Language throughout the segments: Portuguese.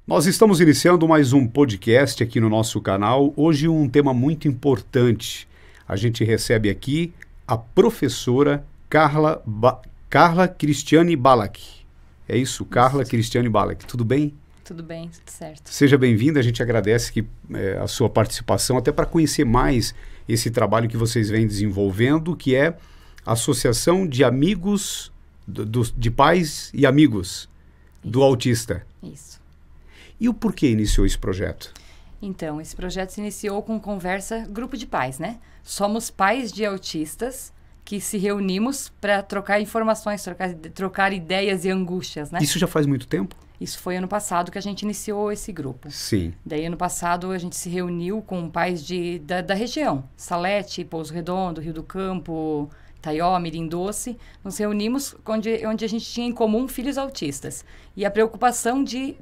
Nós estamos iniciando mais um podcast aqui no nosso canal. Hoje um tema muito importante. A gente recebe aqui a professora Carla Cristiane Balac. É isso, Carla Cristiane Balac. Tudo bem? Tudo bem, tudo certo. Seja bem-vinda, a gente agradece a sua participação, até para conhecer mais esse trabalho que vocês vêm desenvolvendo, que é a Associação de Amigos, de Pais e Amigos do Autista. Isso. E o porquê iniciou esse projeto? Então, esse projeto se iniciou com conversa, grupo de pais, né? Somos pais de autistas que se reunimos para trocar informações, trocar ideias e angústias, né? Isso já faz muito tempo? Isso foi ano passado que a gente iniciou esse grupo. Sim. Daí, ano passado, a gente se reuniu com pais da região. Salete, Pouso Redondo, Rio do Campo, Itaió, Mirim Doce. Nos reunimos onde a gente tinha em comum filhos autistas. E a preocupação de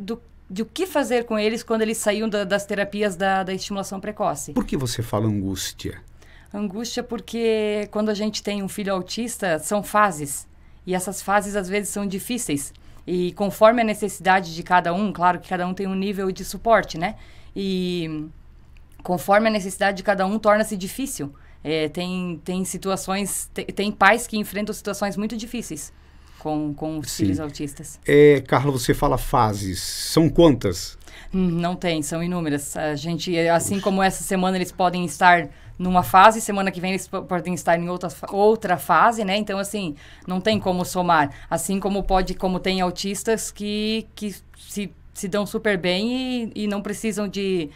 o que fazer com eles quando eles saíam das terapias da estimulação precoce. Por que você fala angústia? Angústia porque quando a gente tem um filho autista, são fases. E essas fases, às vezes, são difíceis. E conforme a necessidade de cada um, claro que cada um tem um nível de suporte, né? E conforme a necessidade de cada um, torna-se difícil. Tem situações, tem pais que enfrentam situações muito difíceis com os filhos autistas. Carla, você fala fases. São quantas? Não tem, são inúmeras. A gente, assim como essa semana eles podem estar numa fase, semana que vem eles podem estar em outra fase, né? Então, assim, não tem como somar. Assim como tem autistas que se dão super bem e não precisam de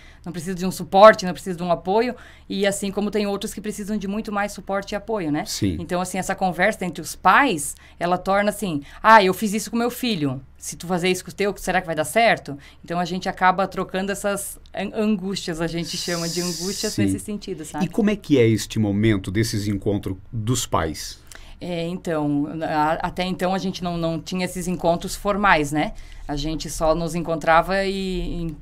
um suporte, não precisam de um apoio, e assim como tem outros que precisam de muito mais suporte e apoio, né? Sim. Então, assim, essa conversa entre os pais, ela torna assim, eu fiz isso com meu filho, se tu fazer isso com o teu, será que vai dar certo? Então, a gente acaba trocando essas angústias, a gente chama de angústias. Sim. Nesse sentido, sabe? E como é que é este momento desses encontros dos pais? Até então a gente não tinha esses encontros formais, né? A gente só nos encontrava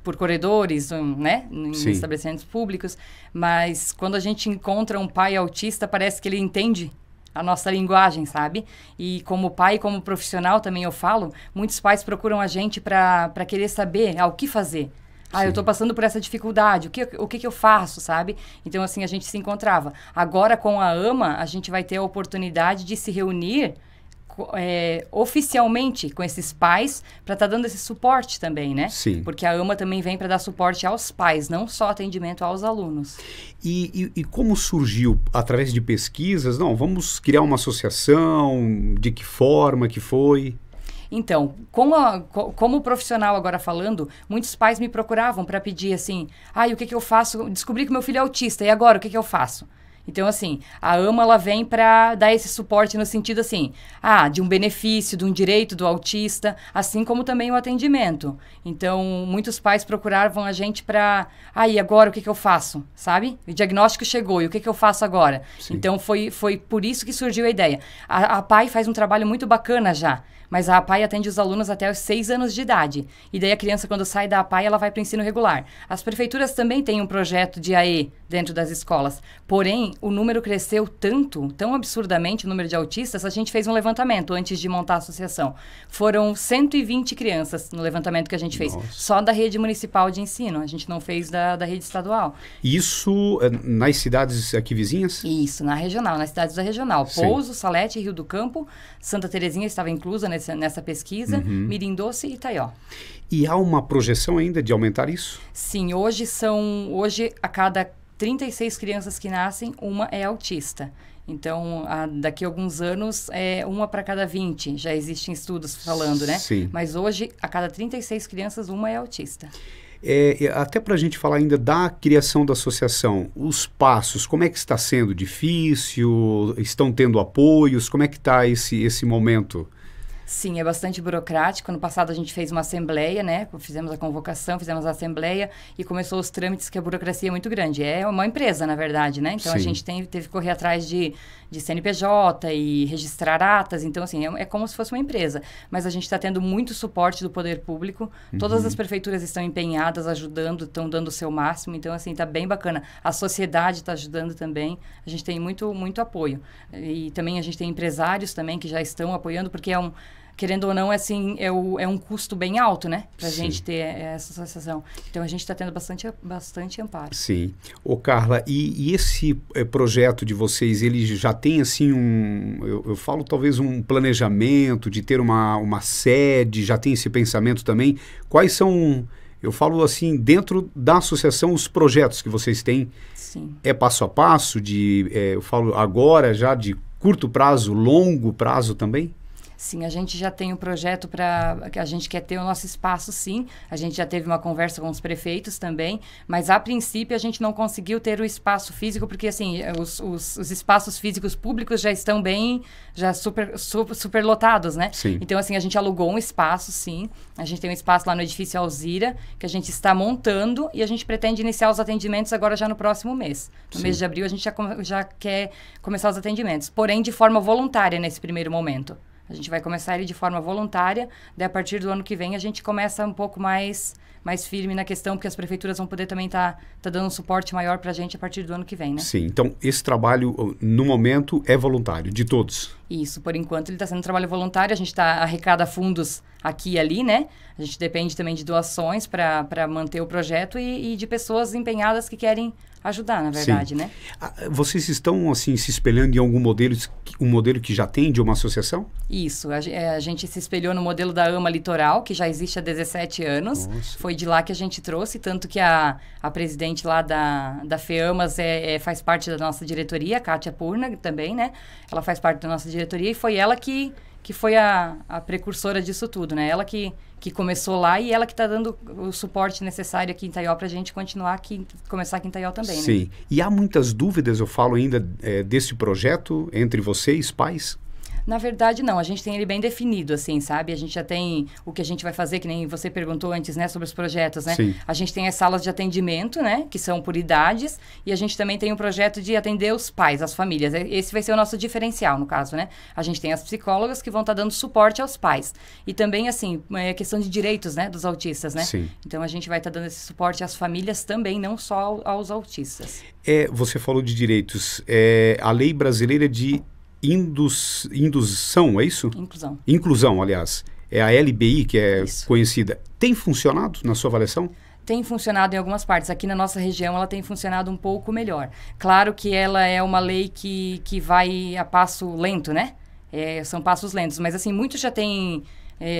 por corredores, né? Em estabelecimentos públicos. Mas quando a gente encontra um pai autista, parece que ele entende a nossa linguagem, sabe? E como pai e como profissional também eu falo, muitos pais procuram a gente para querer saber o que fazer. Eu estou passando por essa dificuldade, o que eu faço, sabe? Então, assim, a gente se encontrava. Agora, com a AMA, a gente vai ter a oportunidade de se reunir oficialmente com esses pais para estar dando esse suporte também, né? Sim. Porque a AMA também vem para dar suporte aos pais, não só atendimento aos alunos. E como surgiu? Através de pesquisas? Não, vamos criar uma associação? De que forma que foi? Então, como profissional agora falando, muitos pais me procuravam para pedir assim, o que eu faço? Descobri que meu filho é autista, e agora o que eu faço? Então, assim, a AMA, ela vem para dar esse suporte no sentido, assim, de um benefício, de um direito do autista, assim como também o atendimento. Então, muitos pais procuravam a gente para, e agora o que eu faço, sabe? O diagnóstico chegou, e o que eu faço agora? Sim. Então, foi por isso que surgiu a ideia. A PAI faz um trabalho muito bacana já, mas a APAI atende os alunos até os 6 anos de idade. E daí a criança, quando sai da APAI, ela vai para o ensino regular. As prefeituras também têm um projeto de AE dentro das escolas. Porém, o número cresceu tão absurdamente, o número de autistas, a gente fez um levantamento antes de montar a associação. Foram 120 crianças no levantamento que a gente fez. Nossa. Só da rede municipal de ensino. A gente não fez da rede estadual. Isso nas cidades aqui vizinhas? Isso, nas cidades da regional. Sim. Pouso, Salete, Rio do Campo, Santa Terezinha estava inclusa nessa pesquisa, Mirim Doce e Itaió. E há uma projeção ainda de aumentar isso? Sim, hoje a cada 36 crianças que nascem, uma é autista. Então, daqui a alguns anos, uma para cada 20. Já existem estudos falando, né? Sim. Mas hoje, a cada 36 crianças, uma é autista. Até para a gente falar ainda da criação da associação, os passos, como é que está sendo? Difícil? Estão tendo apoios? Como é que está esse momento? Sim, é bastante burocrático. No passado a gente fez uma assembleia, né? Fizemos a convocação, fizemos a assembleia e começou os trâmites, que a burocracia é muito grande. É uma empresa, na verdade, né? Então, Sim. A gente teve que correr atrás de CNPJ e registrar atas. Então, assim, é como se fosse uma empresa. Mas a gente está tendo muito suporte do poder público. Todas as prefeituras estão empenhadas, ajudando, estão dando o seu máximo. Então, assim, está bem bacana. A sociedade está ajudando também. A gente tem muito, muito apoio. E também a gente tem empresários também que já estão apoiando, porque querendo ou não, assim, é um custo bem alto, né? Pra Sim. gente ter essa associação. Então, a gente está tendo bastante amparo. Sim. Ô, Carla, e esse projeto de vocês, ele já tem, assim, eu falo talvez um planejamento de ter uma sede, já tem esse pensamento também? Quais são, eu falo assim, dentro da associação, os projetos que vocês têm? Sim. É passo a passo, eu falo agora já de curto prazo, longo prazo também? Sim, a gente já tem um projeto a gente quer ter o nosso espaço, sim. A gente já teve uma conversa com os prefeitos também, mas a princípio a gente não conseguiu ter o espaço físico, porque assim, os espaços físicos públicos já estão já super lotados, né? Sim. Então, assim, a gente alugou um espaço, sim. A gente tem um espaço lá no edifício Alzira, que a gente está montando e a gente pretende iniciar os atendimentos agora já no próximo mês. No mês de abril a gente já quer começar os atendimentos, porém de forma voluntária nesse primeiro momento. A gente vai começar ele de forma voluntária, daí a partir do ano que vem a gente começa um pouco mais firme na questão, porque as prefeituras vão poder também tá dando um suporte maior para a gente a partir do ano que vem, né? Sim, então esse trabalho, no momento, é voluntário, de todos? Isso, por enquanto ele está sendo trabalho voluntário, a gente arrecada fundos aqui e ali, né? A gente depende também de doações para manter o projeto e de pessoas empenhadas que querem ajudar, na verdade, Sim. né? Vocês estão, assim, se espelhando em algum modelo, um modelo que já tem de uma associação? Isso, a gente se espelhou no modelo da AMA Litoral, que já existe há 17 anos. Nossa. Foi de lá que a gente trouxe, tanto que a presidente lá da FEAMAS faz parte da nossa diretoria, a Kátia Purna também, né? Ela faz parte da nossa diretoria e foi ela que foi a precursora disso tudo, né? Ela que começou lá e ela que está dando o suporte necessário aqui em Itaió para a gente continuar aqui, começar aqui em Itaió também, né? Sim. E há muitas dúvidas, eu falo ainda, desse projeto entre vocês, pais? Na verdade, não. A gente tem ele bem definido, assim, sabe? A gente já tem o que a gente vai fazer, que nem você perguntou antes, né? Sobre os projetos, né? Sim. A gente tem as salas de atendimento, né? Que são por idades. E a gente também tem um projeto de atender os pais, as famílias. Esse vai ser o nosso diferencial, no caso, né? A gente tem as psicólogas que vão estar dando suporte aos pais. E também, assim, é questão de direitos, né? Dos autistas, né? Sim. Então, a gente vai estar dando esse suporte às famílias também, não só aos autistas. Você falou de direitos. A lei brasileira de indução, é isso? Inclusão. Inclusão, aliás. É a LBI, que é Isso. conhecida. Tem funcionado na sua avaliação? Tem funcionado em algumas partes. Aqui na nossa região ela tem funcionado um pouco melhor. Claro que ela é uma lei que vai a passo lento, né? São passos lentos. Mas assim, muitos já tem...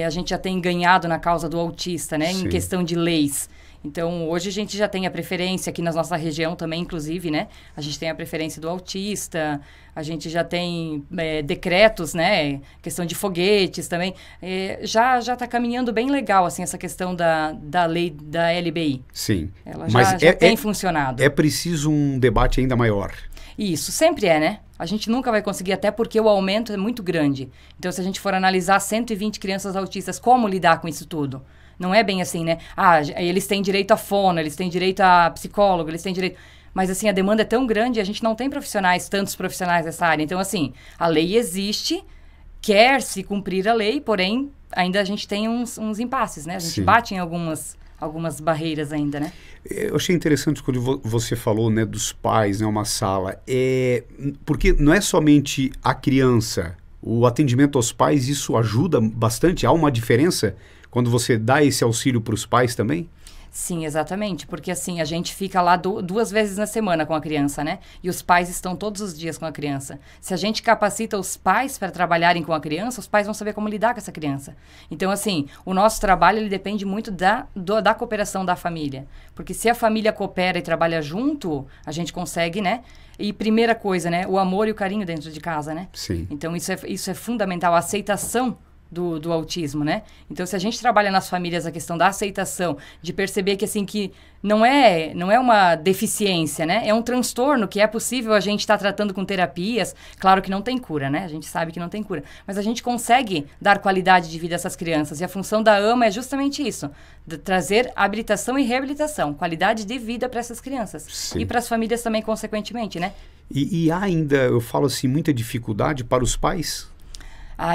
a gente já tem ganhado na causa do autista, né? Sim. Em questão de leis. Então, hoje a gente já tem a preferência aqui na nossa região também, inclusive, né? A gente tem a preferência do autista, a gente já tem decretos, né? Questão de foguetes também. Já está caminhando bem legal, assim, essa questão da lei da LBI. Sim. Ela Mas já tem funcionado. É preciso um debate ainda maior. Isso, sempre né? A gente nunca vai conseguir, até porque o aumento é muito grande. Então, se a gente for analisar 120 crianças autistas, como lidar com isso tudo? Não é bem assim, né? Eles têm direito a fono, eles têm direito a psicólogo, eles têm direito... Mas, assim, a demanda é tão grande e a gente não tem tantos profissionais nessa área. Então, assim, a lei existe, quer-se cumprir a lei, porém, ainda a gente tem uns impasses, né? A gente Sim. bate em algumas barreiras ainda, né? Eu achei interessante quando você falou, né, dos pais, né, uma sala. Porque não é somente a criança, o atendimento aos pais, isso ajuda bastante? Há uma diferença quando você dá esse auxílio para os pais também? Sim, exatamente, porque assim, a gente fica lá 2 vezes na semana com a criança, né? E os pais estão todos os dias com a criança. Se a gente capacita os pais para trabalharem com a criança, os pais vão saber como lidar com essa criança. Então, assim, o nosso trabalho, ele depende muito da cooperação da família. Porque se a família coopera e trabalha junto, a gente consegue, né? E primeira coisa, né? O amor e o carinho dentro de casa, né? Sim. Então, isso é fundamental, a aceitação do autismo, né? Então, se a gente trabalha nas famílias a questão da aceitação, de perceber que, assim, que não é uma deficiência, né? É um transtorno que é possível a gente estar tratando com terapias. Claro que não tem cura, né? A gente sabe que não tem cura. Mas a gente consegue dar qualidade de vida a essas crianças. E a função da AMA é justamente isso. De trazer habilitação e reabilitação. Qualidade de vida para essas crianças. Sim. E para as famílias também, consequentemente, né? E há ainda, eu falo assim, muita dificuldade para os pais?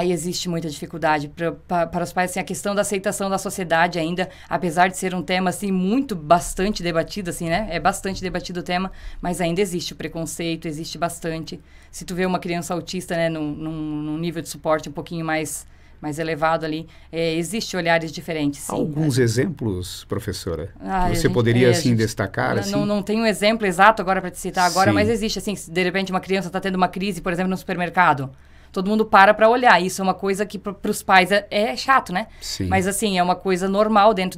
Existe muita dificuldade para os pais, assim, a questão da aceitação da sociedade ainda, apesar de ser um tema, assim, bastante debatido, assim, né? É bastante debatido o tema, mas ainda existe o preconceito, existe bastante. Se tu vê uma criança autista, né, num nível de suporte um pouquinho mais mais elevado ali, existe olhares diferentes, sim. Alguns exemplos, professora? Ah, Você poderia, assim, destacar? Não tenho um exemplo exato agora para te citar agora, Sim. mas existe, assim, se de repente uma criança está tendo uma crise, por exemplo, no supermercado, todo mundo para olhar. Isso é uma coisa que para os pais é chato, né? Sim. Mas, assim, é uma coisa normal dentro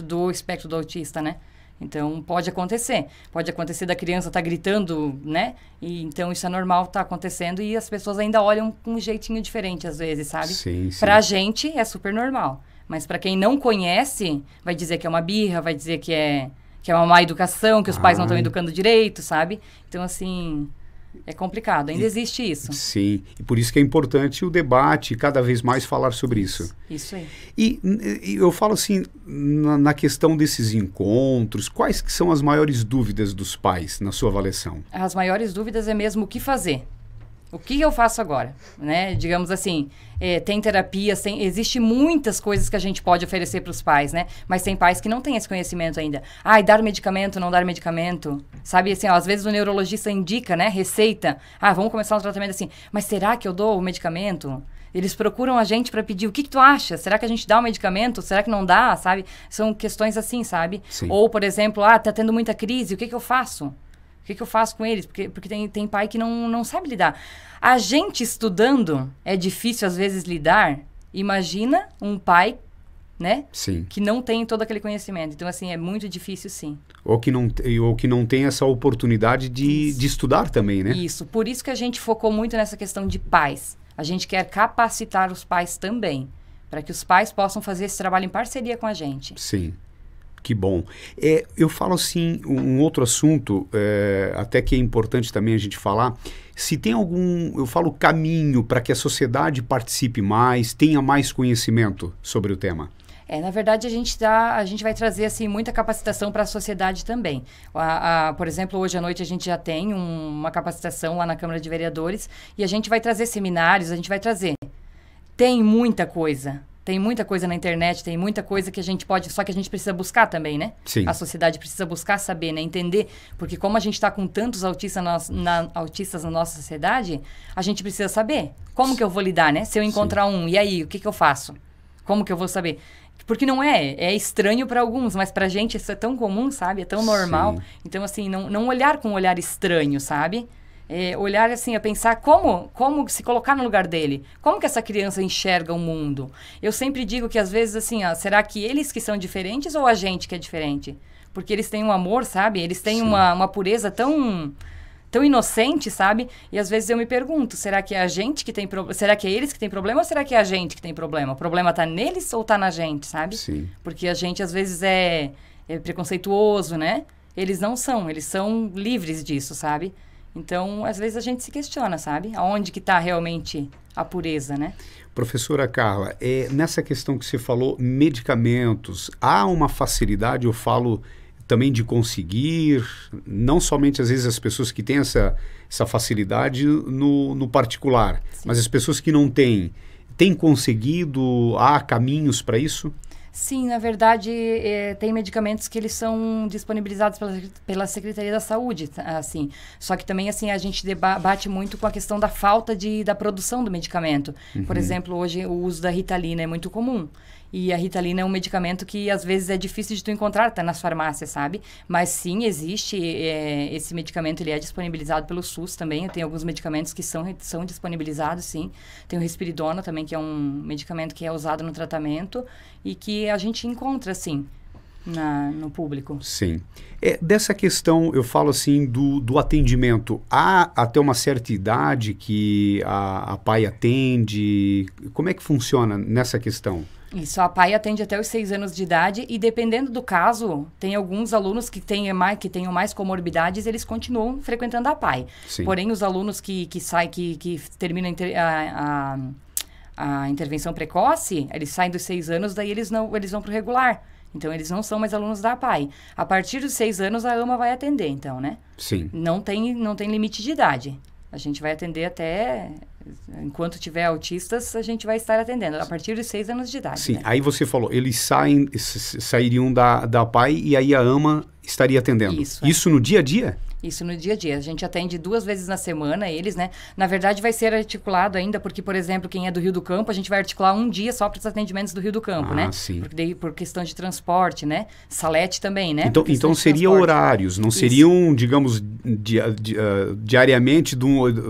do espectro do autista, né? Então, pode acontecer. Pode acontecer da criança estar gritando, né? E, então, isso é normal, tá acontecendo. E as pessoas ainda olham com um jeitinho diferente, às vezes, sabe? Sim, sim. Pra gente, é super normal. Mas para quem não conhece, vai dizer que é uma birra, vai dizer que é uma má educação, que os pais não estão educando direito, sabe? Então, assim... É complicado, ainda existe isso. Sim, e por isso que é importante o debate, cada vez mais falar sobre isso. Isso aí. E eu falo assim, na questão desses encontros, quais que são as maiores dúvidas dos pais, na sua avaliação? As maiores dúvidas é mesmo o que fazer. O que eu faço agora? Né? Digamos assim, tem terapias, existe muitas coisas que a gente pode oferecer para os pais, né? Mas tem pais que não têm esse conhecimento ainda. Dar medicamento, não dar medicamento. Sabe, assim, às vezes o neurologista indica, né? Receita. Vamos começar um tratamento assim. Mas será que eu dou o medicamento? Eles procuram a gente para pedir, o que tu acha? Será que a gente dá o medicamento? Será que não dá? Sabe? São questões assim, sabe? Sim. Ou, por exemplo, tá tendo muita crise, o que eu faço? O que eu faço com eles? Porque tem pai que não sabe lidar. A gente estudando é difícil, às vezes, lidar. Imagina um pai, né? Sim. Que não tem todo aquele conhecimento. Então, assim, é muito difícil, sim. Ou que não tem essa oportunidade de estudar também, né? Isso. Por isso que a gente focou muito nessa questão de pais. A gente quer capacitar os pais também. Para que os pais possam fazer esse trabalho em parceria com a gente. Sim. Que bom. Eu falo assim, um outro assunto, até que é importante também a gente falar, se tem eu falo caminho para que a sociedade participe mais, tenha mais conhecimento sobre o tema. Na verdade, a gente vai trazer assim, muita capacitação para a sociedade também. Por exemplo, hoje à noite a gente já tem uma capacitação lá na Câmara de Vereadores e a gente vai trazer seminários, a gente vai trazer. Tem muita coisa. Tem muita coisa na internet, tem muita coisa que a gente pode... Só que a gente precisa buscar também, né? Sim. A sociedade precisa buscar saber, né? Entender. Porque como a gente está com tantos autistas na nossa sociedade, a gente precisa saber. Como que eu vou lidar, né? Se eu encontrar e aí, o que eu faço? Como que eu vou saber? Porque não é estranho para alguns, mas pra gente isso é tão comum, sabe? É tão normal. Sim. Então, assim, não olhar com um olhar estranho, sabe? Olhar assim, a pensar como se colocar no lugar dele. Como que essa criança enxerga o mundo? Eu sempre digo que às vezes assim, será que eles que são diferentes ou a gente que é diferente? Porque eles têm um amor, sabe? Eles têm uma pureza tão inocente, sabe? E às vezes eu me pergunto, será que é a gente que tem problema? Será que é eles que têm problema ou será que é a gente que tem problema? O problema tá neles ou tá na gente, sabe? Sim. Porque a gente às vezes é preconceituoso, né? Eles não são, eles são livres disso, sabe? Então, às vezes a gente se questiona, sabe? Aonde que está realmente a pureza, né? Professora Carla, nessa questão que você falou, medicamentos, há uma facilidade, eu falo também de conseguir, não somente às vezes as pessoas que têm essa facilidade no particular, sim, mas as pessoas que não têm conseguido, há caminhos para isso? Sim, na verdade, tem medicamentos que eles são disponibilizados pela Secretaria da Saúde, assim. Só que também, assim, a gente debate muito com a questão da falta da produção do medicamento. Uhum. Por exemplo, hoje o uso da Ritalina é muito comum. E a Ritalina é um medicamento que, às vezes, é difícil de tu encontrar, tá nas farmácias, sabe? Mas, sim, existe. Esse medicamento, ele é disponibilizado pelo SUS também. Tem alguns medicamentos que são disponibilizados, sim. Tem o Risperidona também, que é um medicamento que é usado no tratamento e que a gente encontra, assim, no público. Sim. Dessa questão, eu falo assim, do atendimento. Há até uma certa idade que a PAI atende? Como é que funciona nessa questão? Isso, a PAI atende até os 6 anos de idade e dependendo do caso, tem alguns alunos que tenham mais comorbidades, eles continuam frequentando a PAI. Sim. Porém, os alunos que terminam a intervenção precoce, eles saem dos 6 anos, daí eles vão para o regular. Então, eles não são mais alunos da PAI. A partir dos 6 anos, a AMA vai atender, então, né? Sim. Não tem limite de idade. A gente vai atender até... Enquanto tiver autistas, a gente vai estar atendendo. A partir de 6 anos de idade. Sim, né? Aí você falou, eles sairiam da PAI e aí a AMA estaria atendendo. Isso. Isso no dia a dia? Isso no dia a dia. A gente atende 2 vezes na semana eles, né? Na verdade, vai ser articulado ainda, porque, por exemplo, quem é do Rio do Campo, a gente vai articular um dia só para os atendimentos do Rio do Campo, né? Sim. Porque daí, por questão de transporte, né? Salete também, né? Então seria horários, não seriam, digamos, diariamente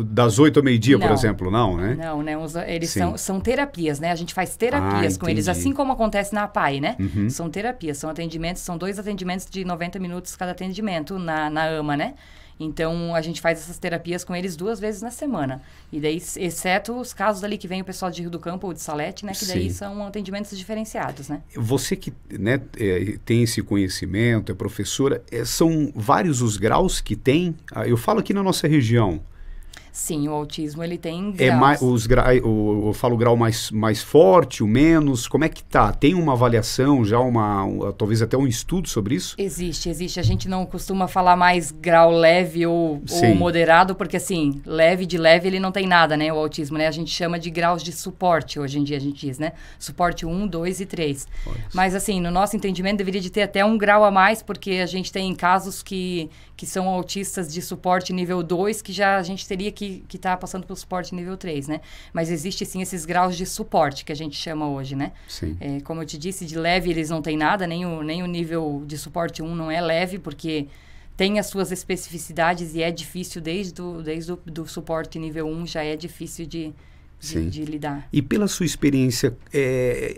das 8 ao meio-dia, por exemplo, não, né? Não, né? Eles são terapias, né? A gente faz terapias com eles, assim como acontece na APAE, né? São terapias, são atendimentos, são 2 atendimentos de 90 minutos cada atendimento na AMA, né? Então, a gente faz essas terapias com eles 2 vezes na semana. E daí, exceto os casos ali que vem o pessoal de Rio do Campo ou de Salete, né? Que daí são atendimentos diferenciados, né? Você que, né, tem esse conhecimento, é professora, são vários os graus que tem? Eu falo aqui na nossa região. Sim, o autismo, ele tem graus. Eu falo o grau mais forte, o menos, como é que tá? Tem uma avaliação, já talvez até um estudo sobre isso? Existe. A gente não costuma falar mais grau leve ou moderado, porque assim, de leve ele não tem nada, né? O autismo, né? A gente chama de graus de suporte, hoje em dia a gente diz, né? Suporte 1, 2 e 3. Mas assim, no nosso entendimento deveria de ter até um grau a mais, porque a gente tem casos que são autistas de suporte nível 2, que já a gente teria que tá passando pelo suporte nível 3, né? Mas existe sim esses graus de suporte que a gente chama hoje, né? Sim. Como eu te disse, de leve eles não têm nada, nem o nível de suporte 1 não é leve, porque tem as suas especificidades e é difícil desde do suporte nível 1, já é difícil de lidar. E pela sua experiência,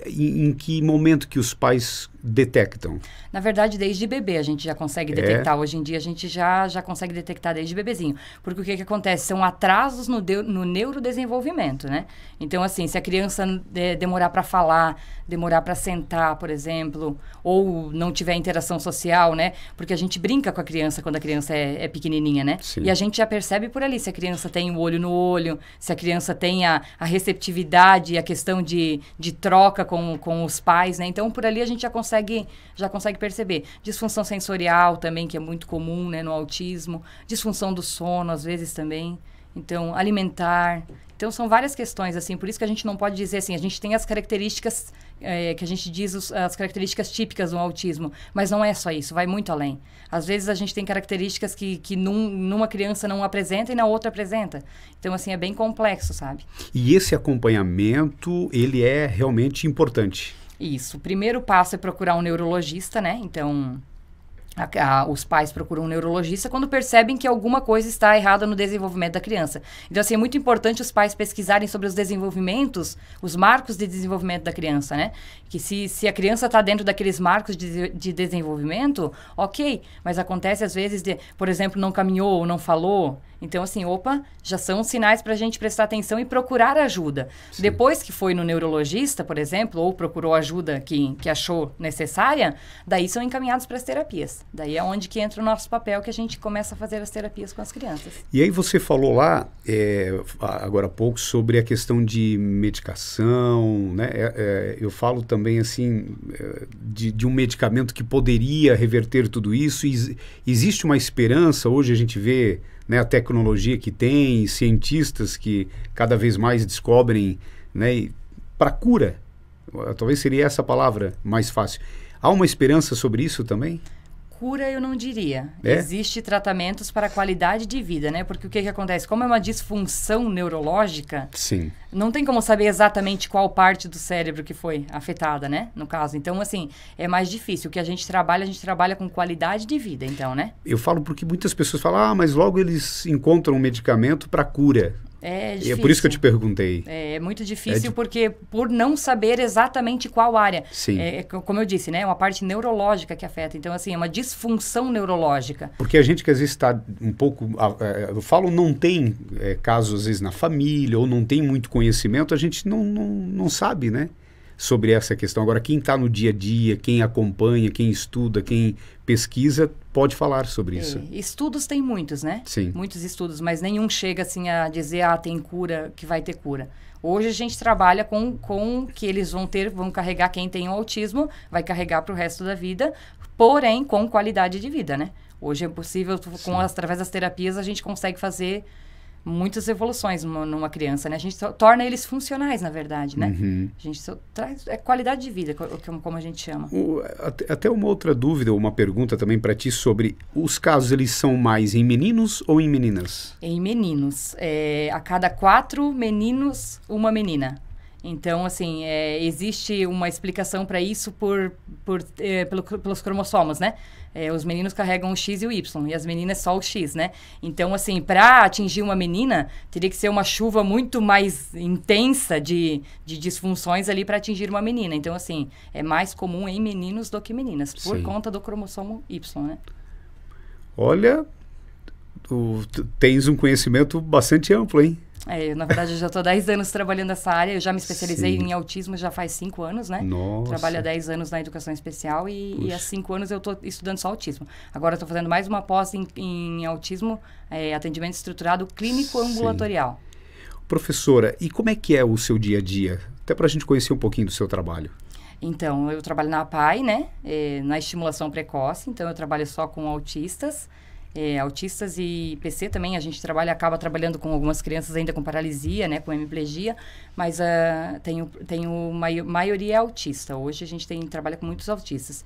em que momento que os pais detectam? Na verdade, desde bebê a gente já consegue detectar. Hoje em dia a gente já consegue detectar desde bebezinho. Porque o que acontece? São atrasos no neurodesenvolvimento, né? Então, assim, se a criança demorar para falar, demorar para sentar, por exemplo, ou não tiver interação social, né? Porque a gente brinca com a criança quando a criança é pequenininha, né? Sim. E a gente já percebe por ali se a criança tem o olho no olho, se a criança tem a receptividade, a questão de troca com os pais, né? Então, por ali a gente já consegue perceber. Disfunção sensorial também, que é muito comum, né, no autismo. Disfunção do sono, às vezes, também. Então, alimentar. Então, são várias questões, assim. Por isso que a gente não pode dizer assim, a gente tem as características, que a gente diz as características típicas do autismo. Mas não é só isso, vai muito além. Às vezes, a gente tem características que numa criança não apresenta e na outra apresenta. Então, assim, é bem complexo, sabe? E esse acompanhamento, ele é realmente importante. Isso. O primeiro passo é procurar um neurologista, né? Então, os pais procuram um neurologista quando percebem que alguma coisa está errada no desenvolvimento da criança. Então, assim, é muito importante os pais pesquisarem sobre os desenvolvimentos, os marcos de desenvolvimento da criança, né? Que se a criança está dentro daqueles marcos de desenvolvimento, ok. Mas acontece, às vezes, por exemplo, não caminhou ou não falou. Então, assim, já são sinais para a gente prestar atenção e procurar ajuda. Sim. Depois que foi no neurologista, por exemplo, ou procurou ajuda que achou necessária, daí são encaminhados para as terapias. Daí é onde que entra o nosso papel, que a gente começa a fazer as terapias com as crianças. E aí você falou lá, agora há pouco, sobre a questão de medicação, né? Eu falo também, assim, de um medicamento que poderia reverter tudo isso. Existe uma esperança, hoje a gente vê, né, a tecnologia que tem, cientistas que cada vez mais descobrem, né, para cura. Talvez seria essa palavra mais fácil. Há uma esperança sobre isso também? Cura eu não diria. Existe tratamentos para a qualidade de vida, né? Porque o que acontece? Como é uma disfunção neurológica, sim, não tem como saber exatamente qual parte do cérebro que foi afetada, né? No caso. Então, assim, é mais difícil. O que a gente trabalha com qualidade de vida, então, né? Eu falo porque muitas pessoas falam, mas logo eles encontram um medicamento para cura. É difícil. É por isso que eu te perguntei. É muito difícil porque por não saber exatamente qual área. Sim. Como eu disse, né? É uma parte neurológica que afeta. Então, assim, é uma disfunção neurológica. Porque a gente que às vezes está um pouco... eu falo, não tem casos, às vezes, na família, ou não tem muito conhecimento, a gente não sabe, né? Sobre essa questão. Agora, quem está no dia a dia, quem acompanha, quem estuda, quem pesquisa, pode falar sobre isso. Estudos tem muitos, né? Sim. Muitos estudos, mas nenhum chega assim a dizer, tem cura, que vai ter cura. Hoje a gente trabalha com que eles vão carregar, quem tem o autismo, vai carregar para o resto da vida, porém com qualidade de vida, né? Hoje é possível, através das terapias, a gente consegue fazer muitas evoluções numa criança, né? A gente torna eles funcionais, na verdade, né? A gente traz qualidade de vida, como a gente chama. Até uma outra dúvida, uma pergunta também para ti sobre os casos, eles são mais em meninos ou em meninas? Em meninos. A cada 4 meninos, uma menina. Então, assim, existe uma explicação para isso pelos cromossomos, né? Os meninos carregam o X e o Y, e as meninas só o X, né? Então, assim, para atingir uma menina, teria que ser uma chuva muito mais intensa de disfunções ali para atingir uma menina. Então, assim, é mais comum em meninos do que meninas, por conta do cromossomo Y, né? Olha, tu tens um conhecimento bastante amplo, hein? Na verdade, eu já estou há 10 anos trabalhando nessa área. Eu já me especializei em autismo já faz 5 anos, né? Nossa. Trabalho há 10 anos na educação especial e há 5 anos eu estou estudando só autismo. Agora eu estou fazendo mais uma pós em autismo, atendimento estruturado clínico ambulatorial. Professora, e como é que é o seu dia a dia? Até para a gente conhecer um pouquinho do seu trabalho. Então, eu trabalho na APAE, né? Na estimulação precoce. Então, eu trabalho só com autistas. Autistas e PC também, a gente acaba trabalhando com algumas crianças ainda com paralisia, né, com hemiplegia, mas maioria é autista. Hoje a gente trabalha com muitos autistas.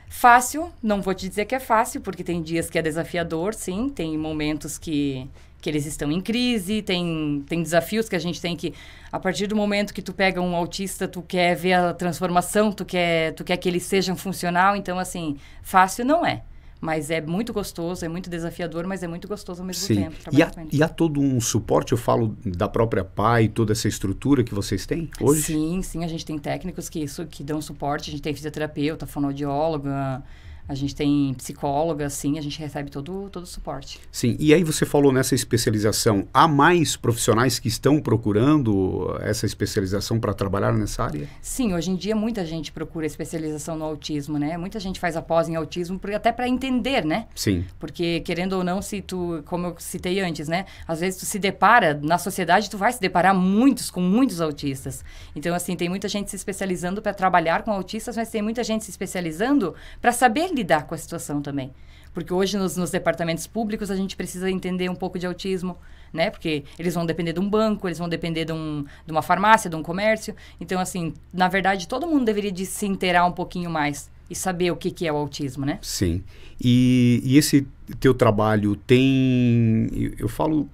Fácil, não vou te dizer que é fácil, porque tem dias que é desafiador, sim, tem momentos que eles estão em crise, tem desafios que a gente tem que, a partir do momento que tu pega um autista, tu quer ver a transformação, tu quer que ele seja funcional, então assim, fácil não é. Mas é muito gostoso, é muito desafiador, mas é muito gostoso ao mesmo tempo. E há todo um suporte, eu falo da própria PAI, toda essa estrutura que vocês têm hoje? Sim, a gente tem técnicos que dão suporte, a gente tem fisioterapeuta, fonoaudióloga, a gente tem psicóloga, sim, a gente recebe todo o suporte. Sim, e aí você falou nessa especialização, há mais profissionais que estão procurando essa especialização para trabalhar nessa área? Sim, hoje em dia muita gente procura especialização no autismo, né? Muita gente faz a pós em autismo até para entender, né? Sim. Porque, querendo ou não, como eu citei antes, né? Às vezes tu se depara, na sociedade tu vai se deparar com muitos autistas. Então, assim, tem muita gente se especializando para trabalhar com autistas, mas tem muita gente se especializando para saber lidar com a situação também. Porque hoje nos departamentos públicos a gente precisa entender um pouco de autismo, né? Porque eles vão depender de um banco, eles vão depender de uma farmácia, de um comércio. Então, assim, na verdade, todo mundo deveria de se inteirar um pouquinho mais e saber o que é o autismo, né? Sim. E esse teu trabalho tem, eu falo,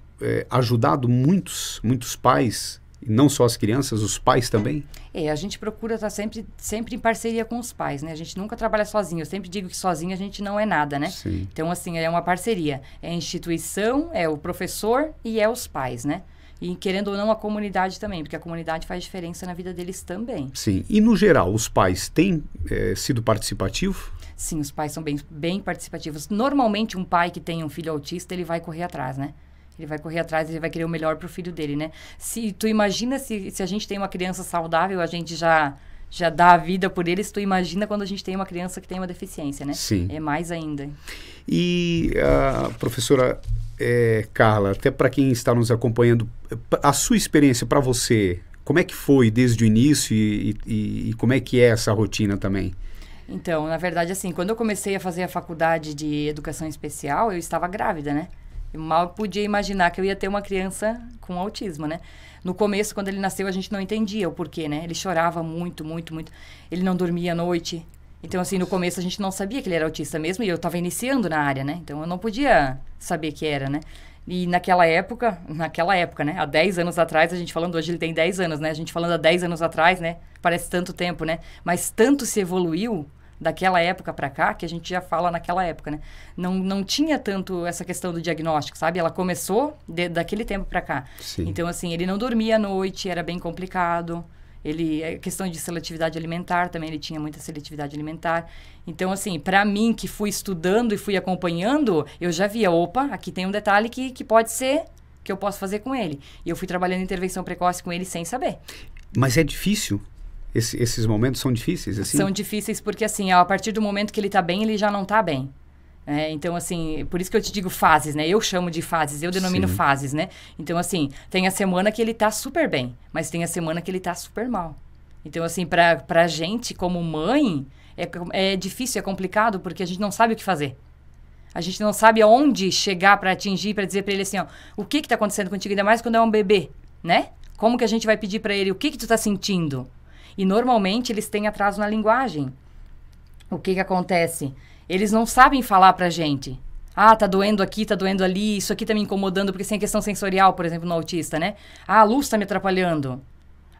ajudado muitos pais, e não só as crianças, os pais também? A gente procura estar sempre em parceria com os pais, né? A gente nunca trabalha sozinho. Eu sempre digo que sozinho a gente não é nada, né? Sim. Então, assim, é uma parceria. É a instituição, é o professor e é os pais, né? E, querendo ou não, a comunidade também, porque a comunidade faz diferença na vida deles também. Sim. E, no geral, os pais têm sido participativos? Sim, os pais são bem participativos. Normalmente, um pai que tem um filho autista, ele vai correr atrás, né? Ele vai correr atrás, ele vai querer o melhor para o filho dele, né? Tu imagina se a gente tem uma criança saudável, a gente já dá a vida por eles, tu imagina quando a gente tem uma criança que tem uma deficiência, né? Sim. É mais ainda. E a professora Carla, até para quem está nos acompanhando, a sua experiência para você, como é que foi desde o início e como é que é essa rotina também? Então, na verdade, assim, quando eu comecei a fazer a faculdade de educação especial, eu estava grávida, né? Eu mal podia imaginar que eu ia ter uma criança com autismo, né? No começo, quando ele nasceu, a gente não entendia o porquê, né? Ele chorava muito. Ele não dormia à noite. Então, assim, no começo a gente não sabia que ele era autista mesmo e eu estava iniciando na área, né? Então, eu não podia saber que era, né? E naquela época, né? Há 10 anos atrás, a gente falando, hoje ele tem 10 anos, né? A gente falando há 10 anos atrás, né? Parece tanto tempo, né? Mas tanto se evoluiu daquela época para cá, que a gente já fala naquela época, né? Não tinha tanto essa questão do diagnóstico, sabe? Ela começou daquele tempo para cá. Sim. Então, assim, ele não dormia à noite, era bem complicado. Questão de seletividade alimentar também, ele tinha muita seletividade alimentar. Então, assim, para mim, que fui estudando e fui acompanhando, eu já via, opa, aqui tem um detalhe que pode ser, que eu posso fazer com ele. E eu fui trabalhando em intervenção precoce com ele sem saber. Mas é difícil? Esses momentos são difíceis, assim? São difíceis porque, assim, a partir do momento que ele tá bem, ele já não tá bem. Então, assim, por isso que eu te digo fases, né? Eu chamo de fases, eu denomino fases, né? Então, assim, tem a semana que ele tá super bem, mas tem a semana que ele tá super mal. Então, assim, pra gente, como mãe, é difícil, é complicado, porque a gente não sabe o que fazer. A gente não sabe aonde chegar para atingir, para dizer para ele assim, ó, o que está acontecendo contigo, ainda mais quando é um bebê, né? Como que a gente vai pedir para ele, o que tu está sentindo? E normalmente eles têm atraso na linguagem. O que acontece? Eles não sabem falar pra gente. Ah, tá doendo aqui, tá doendo ali, isso aqui tá me incomodando, porque tem questão sensorial, por exemplo, no autista, né? Ah, a luz tá me atrapalhando.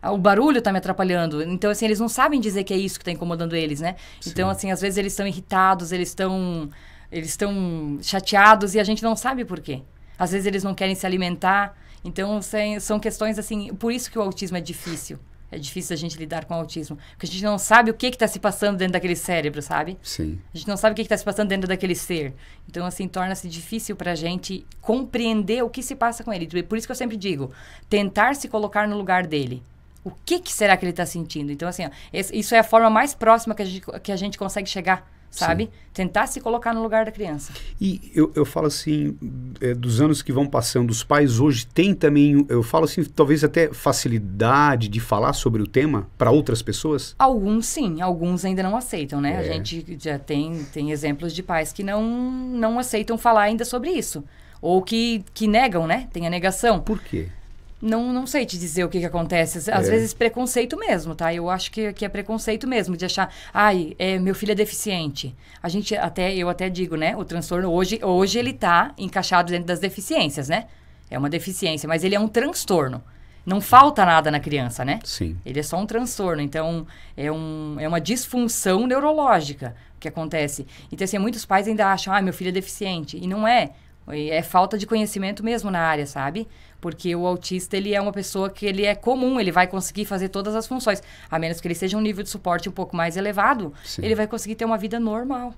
Ah, o barulho tá me atrapalhando. Então, assim, eles não sabem dizer que é isso que tá incomodando eles, né? Sim. Então, assim, às vezes eles estão irritados, eles estão chateados e a gente não sabe por quê. Às vezes eles não querem se alimentar. Então, são questões, assim, por isso que o autismo é difícil. É difícil a gente lidar com o autismo. Porque a gente não sabe o que está se passando dentro daquele cérebro, sabe? Sim. A gente não sabe o que está se passando dentro daquele ser. Então, assim, torna-se difícil para a gente compreender o que se passa com ele. Por isso que eu sempre digo, tentar se colocar no lugar dele. O que será que ele está sentindo? Então, assim, ó, isso é a forma mais próxima que a gente consegue chegar, sabe? Sim. Tentar se colocar no lugar da criança. E eu falo assim, dos anos que vão passando, os pais hoje têm também, eu falo assim, talvez até facilidade de falar sobre o tema para outras pessoas? Alguns sim, alguns ainda não aceitam, né? A gente já tem exemplos de pais que não aceitam falar ainda sobre isso. Ou que negam, né? Tem a negação. Por quê? Não sei te dizer o que acontece. Às vezes preconceito mesmo, tá? Eu acho que é preconceito mesmo, de achar, meu filho é deficiente. Eu até digo, né? O transtorno hoje ele tá encaixado dentro das deficiências, né? É uma deficiência, mas ele é um transtorno. Não falta nada na criança, né? Sim. Ele é só um transtorno. Então, é uma disfunção neurológica que acontece. Então, assim, muitos pais ainda acham, meu filho é deficiente. E não é. É falta de conhecimento mesmo na área, sabe? Porque o autista, ele é uma pessoa que ele é comum, ele vai conseguir fazer todas as funções. A menos que ele seja um nível de suporte um pouco mais elevado, Sim. ele vai conseguir ter uma vida normal.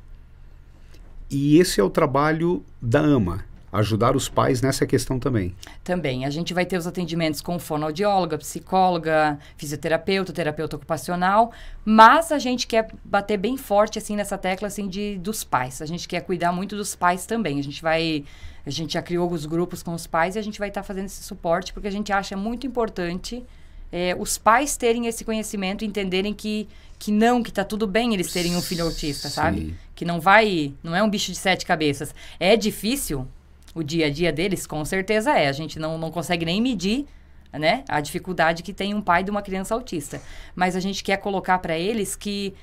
E esse é o trabalho da AMA, ajudar os pais nessa questão também. Também. A gente vai ter os atendimentos com fonoaudióloga, psicóloga, fisioterapeuta, terapeuta ocupacional, mas a gente quer bater bem forte assim nessa tecla assim dos pais. A gente quer cuidar muito dos pais também. A gente já criou os grupos com os pais e a gente vai estar fazendo esse suporte porque a gente acha muito importante os pais terem esse conhecimento, entenderem que tá tudo bem eles terem um filho autista, sabe? Que não é um bicho de 7 cabeças. É difícil. O dia a dia deles, com certeza é. A gente não consegue nem medir, né, a dificuldade que tem um pai de uma criança autista. Mas a gente quer colocar para eles que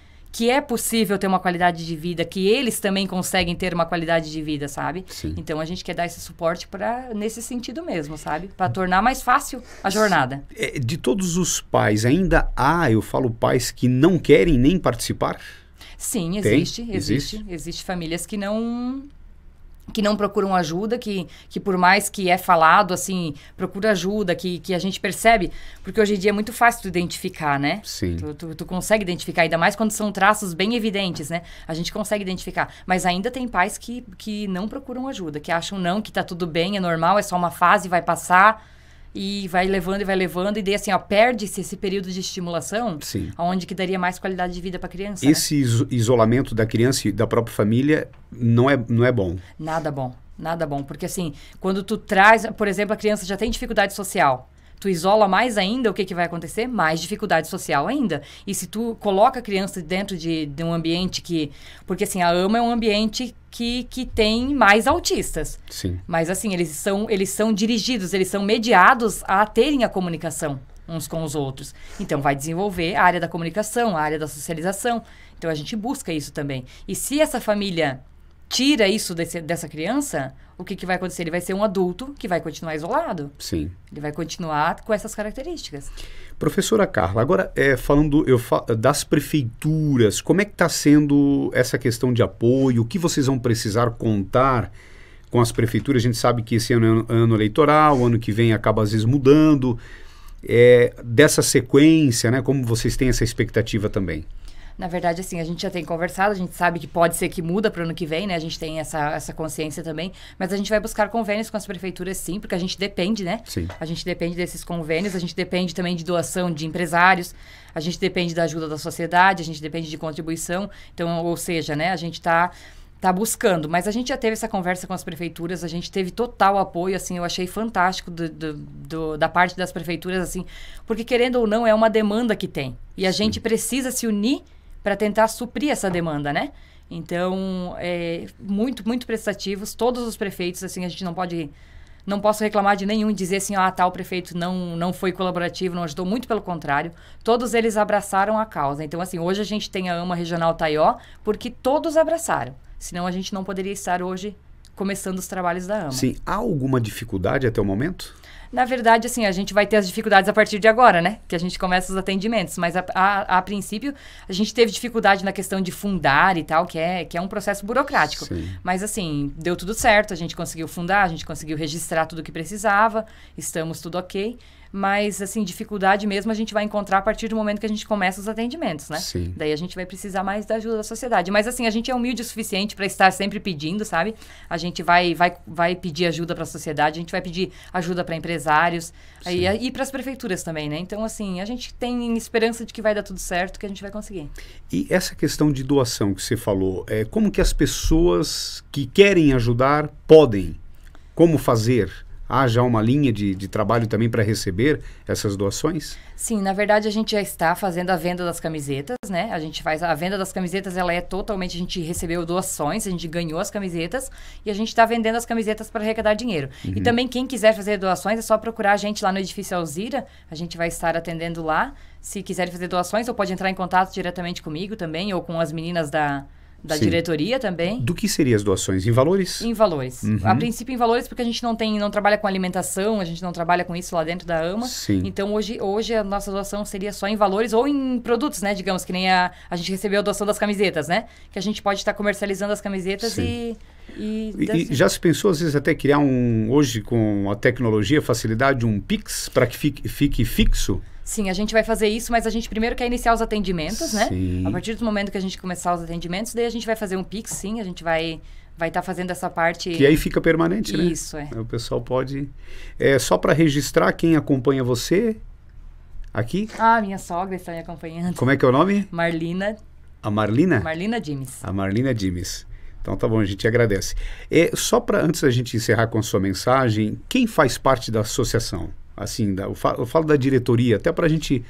é possível ter uma qualidade de vida, que eles também conseguem ter uma qualidade de vida, sabe? Sim. Então, a gente quer dar esse suporte nesse sentido mesmo, sabe? Para tornar mais fácil a jornada. De todos os pais, ainda eu falo pais que não querem nem participar? Sim, existe famílias que não procuram ajuda, que por mais que é falado, assim, procura ajuda, que a gente percebe, porque hoje em dia é muito fácil tu identificar, né? Sim. Tu consegue identificar, ainda mais quando são traços bem evidentes, né? A gente consegue identificar, mas ainda tem pais que não procuram ajuda, que acham que tá tudo bem, é normal, é só uma fase, vai passar, e vai levando, e daí assim, perde-se esse período de estimulação, Sim. onde que daria mais qualidade de vida para a criança. Esse isolamento da criança e da própria família não é bom. Nada bom, porque assim, quando tu traz, por exemplo, a criança já tem dificuldade social, tu isola mais ainda, o que vai acontecer? Mais dificuldade social ainda. E se tu coloca a criança dentro de um ambiente porque assim, a AMA é um ambiente que tem mais autistas. Sim. Mas assim, eles são dirigidos, eles são mediados a terem a comunicação uns com os outros. Então, vai desenvolver a área da comunicação, a área da socialização. Então, a gente busca isso também. E se essa família tira isso dessa criança, o que vai acontecer? Ele vai ser um adulto que vai continuar isolado. Sim. Ele vai continuar com essas características. Professora Carla, agora falando das prefeituras, como é que está sendo essa questão de apoio? O que vocês vão precisar contar com as prefeituras? A gente sabe que esse ano é ano eleitoral, ano que vem acaba às vezes mudando. Dessa sequência, né? Como vocês têm essa expectativa também? Na verdade, assim, a gente já tem conversado, a gente sabe que pode ser que muda para o ano que vem, né? A gente tem essa consciência também, mas a gente vai buscar convênios com as prefeituras, sim, porque a gente depende, né? Sim. A gente depende desses convênios, a gente depende também de doação de empresários, a gente depende da ajuda da sociedade, a gente depende de contribuição, então, ou seja, né? A gente tá buscando, mas a gente já teve essa conversa com as prefeituras, a gente teve total apoio, assim, eu achei fantástico da parte das prefeituras, assim, porque querendo ou não, é uma demanda que tem, e a gente precisa se unir para tentar suprir essa demanda, né? Então, muito, muito prestativos. Todos os prefeitos, assim, a gente não posso reclamar de nenhum e dizer assim, tal prefeito não foi colaborativo, não ajudou, muito pelo contrário. Todos eles abraçaram a causa. Então, assim, hoje a gente tem a AMA Regional Taió porque todos abraçaram. Senão a gente não poderia estar hoje começando os trabalhos da AMA. Sim. Há alguma dificuldade até o momento? Na verdade, assim, a gente vai ter as dificuldades a partir de agora, né? Que a gente começa os atendimentos. Mas, a princípio, a gente teve dificuldade na questão de fundar e tal, que é um processo burocrático. Sim. Mas, assim, deu tudo certo. A gente conseguiu fundar, a gente conseguiu registrar tudo o que precisava. Estamos tudo ok. Mas, assim, dificuldade mesmo a gente vai encontrar a partir do momento que a gente começa os atendimentos, né? Sim. Daí a gente vai precisar mais da ajuda da sociedade. Mas, assim, a gente é humilde o suficiente para estar sempre pedindo, sabe? A gente vai pedir ajuda para a sociedade, a gente vai pedir ajuda para empresários e para as prefeituras também, né? Então, assim, a gente tem esperança de que vai dar tudo certo, que a gente vai conseguir. E essa questão de doação que você falou, como que as pessoas que querem ajudar podem? Como fazer? Há já uma linha de trabalho também para receber essas doações? Sim, na verdade a gente já está fazendo a venda das camisetas, né? A gente faz a venda das camisetas, ela é totalmente, a gente recebeu doações, a gente ganhou as camisetas e a gente está vendendo as camisetas para arrecadar dinheiro. E também quem quiser fazer doações é só procurar a gente lá no edifício Alzira, a gente vai estar atendendo lá. Se quiserem fazer doações, ou pode entrar em contato diretamente comigo também, ou com as meninas da diretoria também. Do que seriam as doações? Em valores? Em valores. A princípio em valores, porque a gente não trabalha com alimentação, a gente não trabalha com isso lá dentro da AMA. Sim. Então hoje a nossa doação seria só em valores ou em produtos, né? Digamos que nem a gente recebeu a doação das camisetas, né? Que a gente pode estar comercializando as camisetas e já se pensou, às vezes, até criar hoje com a tecnologia, facilidade, um Pix para que fique fixo? Sim, a gente vai fazer isso, mas a gente primeiro quer iniciar os atendimentos, né? A partir do momento que a gente começar os atendimentos, daí a gente vai fazer um Pix, sim, a gente vai estar fazendo essa parte... Que aí fica permanente, né? Isso, O pessoal pode... Só para registrar quem acompanha você aqui? Minha sogra está me acompanhando. Como é que é o nome? Marlina. A Marlina? Marlina Dimes. A Marlina Dimes. Então tá bom, a gente agradece. Só para, antes da gente encerrar com a sua mensagem, quem faz parte da associação? Assim, eu falo da diretoria, até para a gente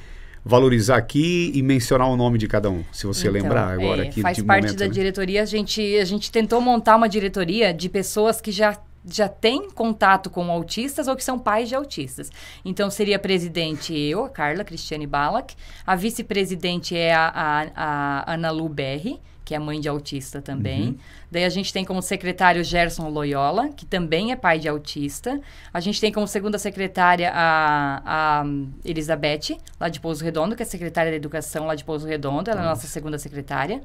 valorizar aqui e mencionar o nome de cada um, se você lembrar agora aqui. Faz parte da diretoria, a gente tentou montar uma diretoria de pessoas que já têm contato com autistas ou que são pais de autistas. Então, seria presidente eu, a Carla Cristiane Balak, a vice-presidente é a Ana Lu Berri, que é mãe de autista também. Daí a gente tem como secretário Gerson Loyola, que também é pai de autista. A gente tem como segunda secretária a Elizabeth, lá de Pouso Redondo, que é secretária da Educação lá de Pouso Redondo. Ela é a nossa segunda secretária.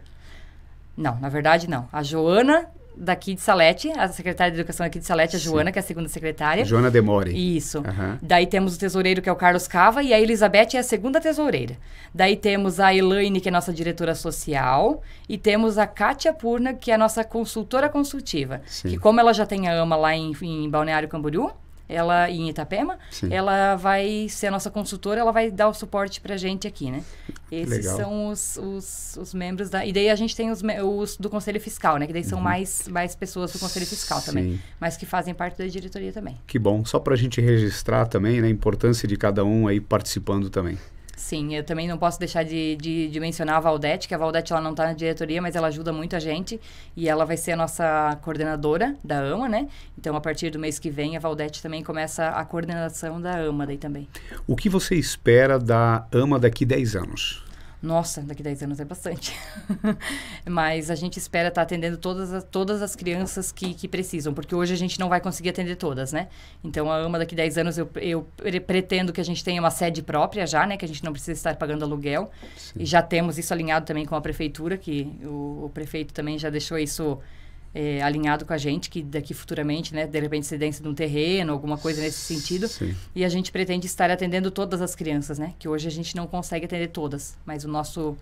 Não, na verdade não. A Joana, daqui de Salete, a secretária de Educação aqui de Salete, a Joana, que é a segunda secretária. Joana Demore. Isso. Daí temos o tesoureiro, que é o Carlos Cava, e a Elizabeth é a segunda tesoureira. Daí temos a Elaine, que é a nossa diretora social, e temos a Kátia Purna, que é a nossa consultora consultiva. Sim. Que como ela já tem a AMA lá em Balneário Camboriú, ela em Itapema, ela vai ser a nossa consultora, ela vai dar o suporte pra gente aqui, né? Esses são os membros da... E daí a gente tem os do Conselho Fiscal, né? Que daí são mais pessoas do Conselho Fiscal também, mas que fazem parte da diretoria também. Que bom, só pra gente registrar também, né? A importância de cada um aí participando também. Sim, eu também não posso deixar de mencionar a Valdete, que a Valdete ela não está na diretoria, mas ela ajuda muito a gente e ela vai ser a nossa coordenadora da AMA, né? Então, a partir do mês que vem, a Valdete também começa a coordenação da AMA daí também. O que você espera da AMA daqui 10 anos? Nossa, daqui 10 anos é bastante. Mas a gente espera estar atendendo todas as crianças que precisam, porque hoje a gente não vai conseguir atender todas, né? Então, a AMA daqui 10 anos, eu pretendo que a gente tenha uma sede própria já, né? Que a gente não precisa estar pagando aluguel. Sim. E já temos isso alinhado também com a prefeitura, que o prefeito também já deixou isso alinhado com a gente, que daqui futuramente, né, de repente cedência de um terreno, alguma coisa nesse sentido. Sim. E a gente pretende estar atendendo todas as crianças, né, que hoje a gente não consegue atender todas, mas o nosso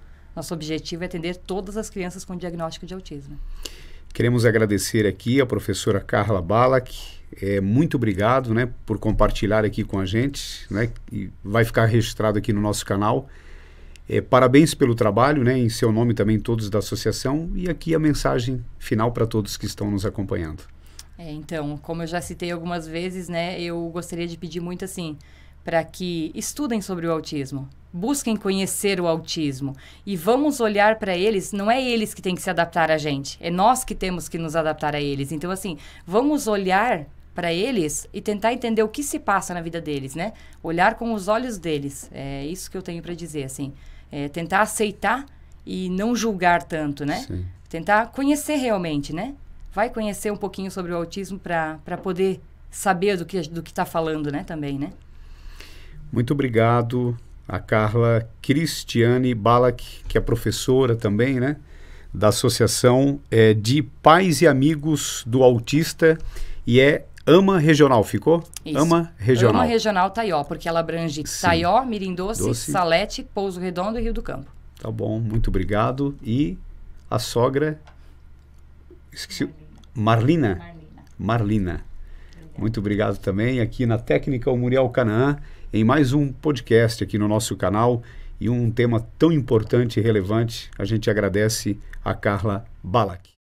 objetivo é atender todas as crianças com diagnóstico de autismo. Queremos agradecer aqui a professora Carla Balak, muito obrigado, né, por compartilhar aqui com a gente, né, e vai ficar registrado aqui no nosso canal. Parabéns pelo trabalho, né, em seu nome também todos da associação, e aqui a mensagem final para todos que estão nos acompanhando. Então, como eu já citei algumas vezes, né, eu gostaria de pedir muito assim, para que estudem sobre o autismo. Busquem conhecer o autismo e vamos olhar para eles, não é eles que têm que se adaptar a gente, é nós que temos que nos adaptar a eles. Então, assim, vamos olhar para eles e tentar entender o que se passa na vida deles, né? Olhar com os olhos deles, é isso que eu tenho para dizer, assim. Tentar aceitar e não julgar tanto, né? Sim. Tentar conhecer realmente, né? Vai conhecer um pouquinho sobre o autismo para poder saber do que está falando, né? Também, né? Muito obrigado a Carla Cristiane Balac, que é professora também, né? Da Associação de Pais e Amigos do Autista e AMA Regional, ficou? Isso. AMA Regional. AMA Regional Taió, porque ela abrange Taió, Mirim Doce, Salete, Pouso Redondo e Rio do Campo. Tá bom, muito obrigado. E a sogra... Esqueci. Marlina. Muito obrigado também aqui na Técnica Muriel Canaã, em mais um podcast aqui no nosso canal e um tema tão importante e relevante. A gente agradece a Carla Balac.